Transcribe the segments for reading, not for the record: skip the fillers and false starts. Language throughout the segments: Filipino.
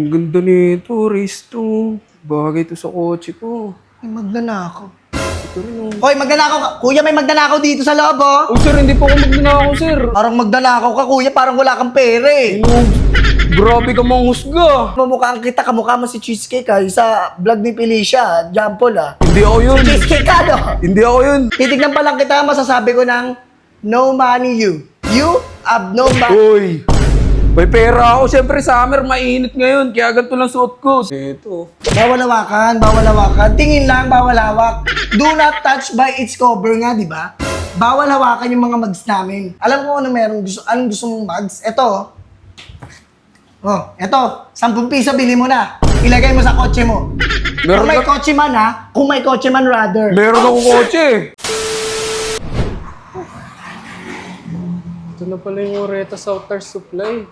Ang ganda nito, race to. Bagay to sa kotse ko. May magnanakaw. Ito rin oh. Hoy, magnanakaw ka. Kuya, may magnanakaw dito sa loob, oh. Oh, sir, hindi po ako magnanakaw, sir. Parang magnanakaw ka, kuya. Parang wala kang pera, eh. Oh, grabe ka manghusga. Mamukhaan kita, kamukha mo si Cheesecake, ha. Yung sa vlog ni Felicia, John Paul, ha. Hindi ako yun. Cheesecake ka, no? Hindi ako yun. Titignan pa lang kita, masasabi ko ng no money you. You have no money. Uy, may pera ako. Siyempre, summer, mainit ngayon. Kaya ganito lang suot ko. Ito. Bawal hawakan, bawal hawakan. Tingin lang, bawal hawak. Do not touch by its cover nga, di ba? Bawal hawakan yung mga mugs namin. Alam ko ano meron gusto, anong gusto mong mugs? Ito. Oh, eto. 10 piso, bili mo na. Ilagay mo sa kotse mo. Meron Kung may ka- kotse man, ha? Kung may kotse man, rather. Meron akong kotse. Ito na pala yung Oreta Southern Supply.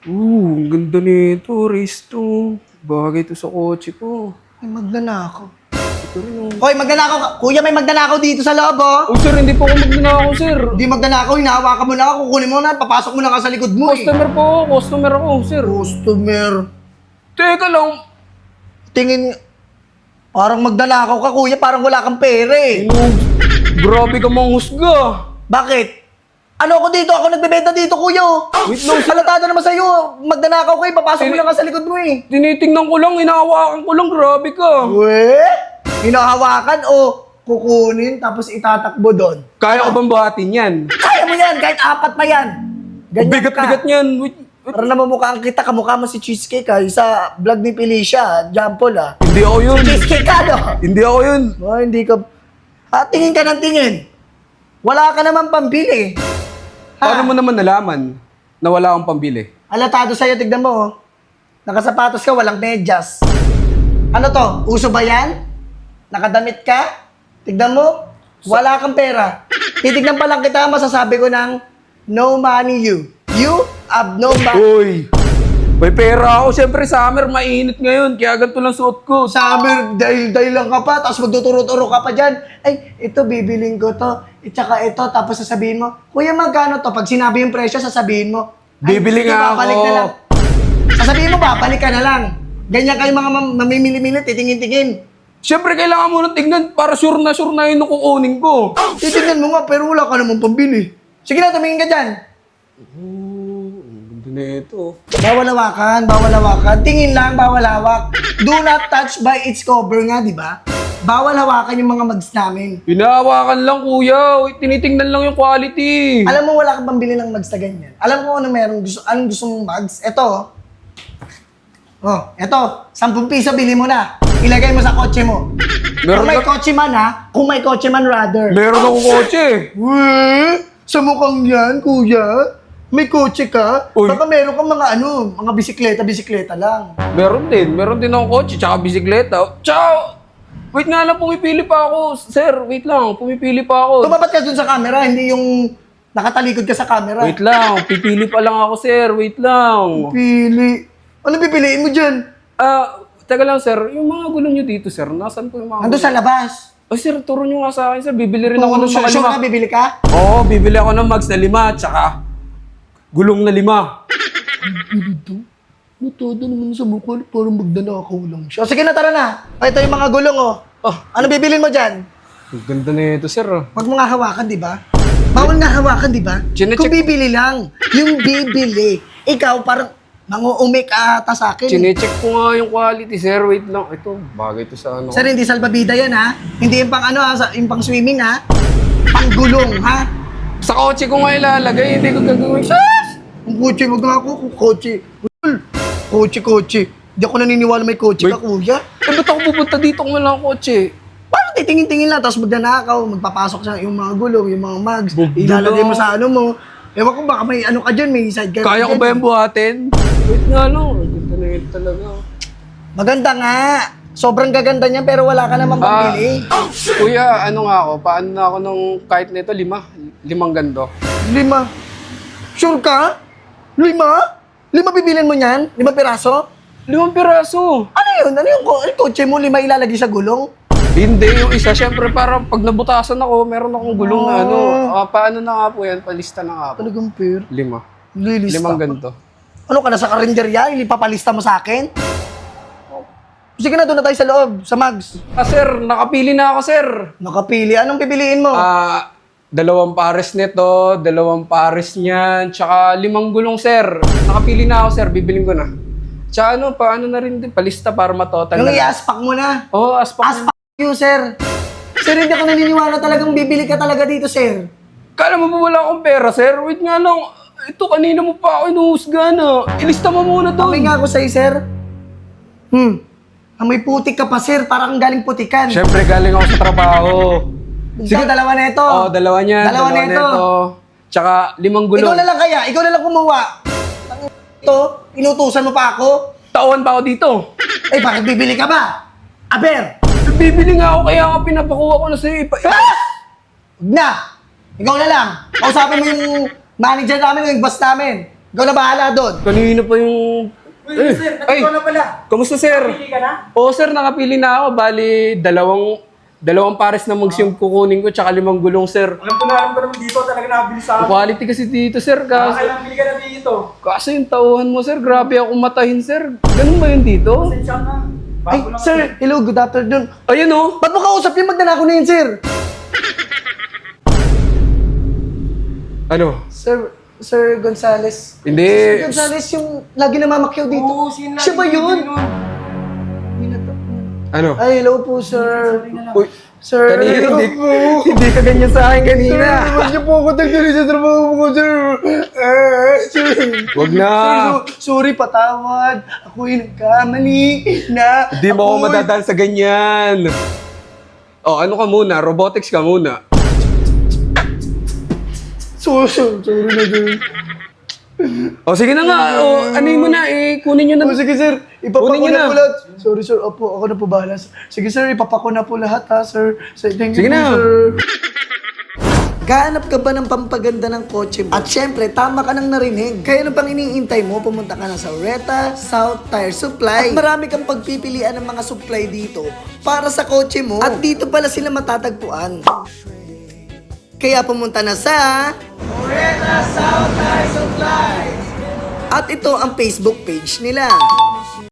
Ang ganda nito, race to. Bagay to sa kotse ko. May magnanakaw. Ito rin oh. Hoy, magnanakaw ka. Kuya, may magnanakaw dito sa loob, oh. Oh, sir, hindi po ako magnanakaw, sir. Hindi magnanakaw, hinahawakan mo na ako. Kukunin mo na, papasok mo na ka sa likod mo, eh. Customer po ako. Customer ako, sir. Customer. Teka lang. Tingin, parang magnanakaw ka, kuya. Parang wala kang pera, eh. Grabe ka manghusga. Bakit? Ano ako dito? Ako nagbebenta dito, kuya. Oh. Wait lang, sir. Halatado naman sa'yo. Magnanakaw kayo, papasok mo na ka sa likod mo, eh. Tinitingnan ko lang, hinahawakan ko lang. Grabe ka. We? Hinahawakan o kukunin tapos itatakbo doon. Kaya ko bang buhatin yan? Kaya mo yan, kahit 4 pa yan. Ganyan Bigat-bigat ka. niyan. Wait. Parang namamukhaan kita, kamukha mo si Cheesecake, ha? Yung sa vlog ni Felicia, John Paul, ha? Hindi ako yun. Cheesecake ka, no? Hindi ako yun. Oh, hindi ka... tingin ka ng tingin. Wala ka naman pambili. Paano mo naman nalaman na wala akong pambili? Alatado sa'yo, tignan mo, oh. Nakasapatos ka, walang medyas. Ano to? Uso ba yan? Nakadamit ka? Tignan mo, wala kang pera. Titignan pa lang kita, masasabi ko ng no money you. You have no money. Uy, may pera ako. Siyempre, summer, mainit ngayon. Kaya ganito lang suot ko. Summer, dahil lang ka pa, tapos magtuturo-turo ka pa dyan. Ay, ito, bibiling ko to. Tsaka ito, tapos sasabihin mo, Kuya, magkano to? Pag sinabi yung presyo, sasabihin mo, "Ay, Bibili sige, nga babalik ako." na lang. Sasabihin mo, babalik ka na lang. Ganyan kayo mga mamimili-mili, titingin-tingin. Siyempre, kailangan mo nang tignan para sure na yun ang kukunin ko. Titignan mo nga, pero wala ka namang pambili. Sige na, tumingin ka dyan. Ang ganda na ito. Bawal hawakan, bawal hawakan. Tingin lang, bawal hawak. Do not touch by its cover nga, di ba? Bawal hawakan yung mga mugs namin. Hinahawakan lang, kuya. Uy, tinitingnan lang yung quality. Alam mo, wala kang pambili ng mugs na ganyan. Alam ko ano meron, anong gusto mong mugs? Ito, oh, eto, 10 piso, bili mo na. Ilagay mo sa kotse mo. Meron Kung may ka- kotse man, ha? Kung may kotse man, rather. Meron akong kotse. Weh, sa mukhang yan, kuya. May kotse ka? Uy. Baka meron kang mga bisikleta lang. Meron din akong kotse, tsaka bisikleta. Tsaka, wait nga lang, pumipili pa ako. Sir, wait lang, pumipili pa ako. Tumapat ka dun sa camera, hindi yung nakatalikod ka sa camera. Wait lang, pipili pa lang ako, sir. Wait lang. Pili. Ano pipiliin mo dyan? Teka lang, sir. Yung mga gulong nyo dito, sir. Nasaan po yung mga Ando sa labas. Oh, sir, turo nyo nga sa akin, sir. Bibili rin ako ng mga Sure 5. ka, bibili ka? Oo, bibili ako ng mags na 5, tsaka gulong na 5. Ito? Matado naman sa mukha, parang magdanakaw lang siya. Sige na, tara na. Ito yung mga gulong, oh. Oh, Ano bibilin mo dyan? ang ganda na ito, sir. Huwag mo nga hawakan, di ba? Bawal nga hawakan, di ba? Chinecheck- Kung bibili lang. Yung bibili. Ikaw, parang manguumik ata sa akin. Chinecheck ko nga yung quality, sir. Wait lang. Ito, bagay to sa ano. Sir, hindi salbabida yan, ha? Hindi yung pang ano, ha? Yung pang swimming, ha? Pang gulong, ha? Sa kotse ko nga ilalagay. Hindi ko gagawin. Ang kotse, wag nga ako kung kotse. Kotse. Hindi ako naniniwala may kotse ka, kuya. Eh, ba't ako pupunta dito kung wala akong kotse? Paano titingin-tingin lang, tapos magnanakaw, magpapasok sa yung mga gulong, yung mga mugs, Bugdo ilalagay mo lang. sa ano mo. Ewan ko baka may ano ka dyan, may side ka. Kaya ko ba yung buhatin? Wait nga lang. Ang ganda na ito talaga. Maganda nga. Sobrang gaganda niya pero wala ka namang pambili. Kuya, ano nga ako? Paano na ako nung kahit nito 5? 5 gando. 5. Sure ka? 5? 5 bibilin mo niyan? 5 piraso? 5 piraso. Ano yun? Ano yung kotse mo 5 ilalagay sa gulong? Hindi, yung isa. Siyempre, para pag nabutasan ako, meron akong gulong na ano. Paano na nga po yan? Palista na nga po. Talagang fair. 5. Lilista 5 pa. ganito. Ano ka na sa karinderya? Hindi papalista mo sa akin? Sige na, doon na tayo sa loob, sa Mags. Sir, nakapili na ako, sir. Nakapili. Anong pipiliin mo? 2 pares nito, 2 pares niyan, tsaka 5 gulong, sir. Nakapili na ako, sir. Bibiling ko na. Tsaka paano na rin din, palista para matotal Yung na. i-aspak mo na. Oo, aspak. Aspak you, sir. Sir, hindi ako naniniwala talagang bibili ka talaga dito, sir. Kala mo ba wala akong pera, sir? Wait nga lang. Ito, kanina mo pa ako inuhusga na. Ilista mo muna to. Amoy nga ako sa'yo, sir. Amoy putik ka pa, sir. Parang galing putikan. Siyempre, galing ako sa trabaho. Sige, dalawa na ito. Oo, dalawa niyan. Dalawa na ito. Tsaka 5 gulong. Ikaw na lang kaya. Ikaw na lang kumuha. Ito, inutusan mo pa ako. Tauhan pa ako dito. Eh, bakit bibili ka ba? Aber! Bibili nga ako, kaya nga pinapakuha ko na sa'yo. Huwag na! Ikaw na lang. Kausapin mo yung manager namin, yung boss namin. Ikaw na bahala doon. Kanina pa yung... Uy, sir, nandito na pala. Kamusta, sir? Pili ka na? Oo, sir, nakapili na ako. Bali, dalawang pares na mugs yung kukunin ko, tsaka 5 gulong, sir. Alam ko naman dito talaga nakabili sa akin. Quality kasi dito, sir. Kailang bili ka na dito. Kaso yung tauhan mo, sir. Grabe ako matahin, sir. Ganun ba yun dito? Pasensya na. Ay, Bago lang sir, hello, good afternoon. Ayun, oh. Ba't mo kausap yung magnanakaw na yun, sir? Ano? Sir Gonzales. Hindi. Sir Gonzales yung lagi namamakyaw dito. Oo, sino Siya ba yun? Ano? Ay, hello po, sir. Uy, Sir, kanina, hello hindi, po. hindi ka ganyan sa akin kanina. Huwag niyo po ako tagdali sa trabaho ko, sir. Sir. Wag na. Sorry, patawad. Ako'y nagkamali na... Hindi mo ako madadaan sa ganyan. Oh, ano ka muna? Robotics ka muna. Sorry na, sir. O, sige na nga. O, ano mo na, kunin nyo na. Sige, sir. Kunin Ipapako niyo na na. po lahat. Sorry, sir. Opo, ako na po bahala. Sige, sir. Ipapako na po lahat, ha, sir. Thank you Sige po, na. sir. Gaanap ka ba ng pampaganda ng kotse mo? At syempre, tama ka nang narinig. Kaya ano pang iniintay mo, pumunta ka na sa Ureta South Tire Supply. At marami kang pagpipilian ng mga supply dito para sa kotse mo. At dito pala sila matatagpuan. Kaya pumunta na sa Ureta South Tire Supply. At ito ang Facebook page nila.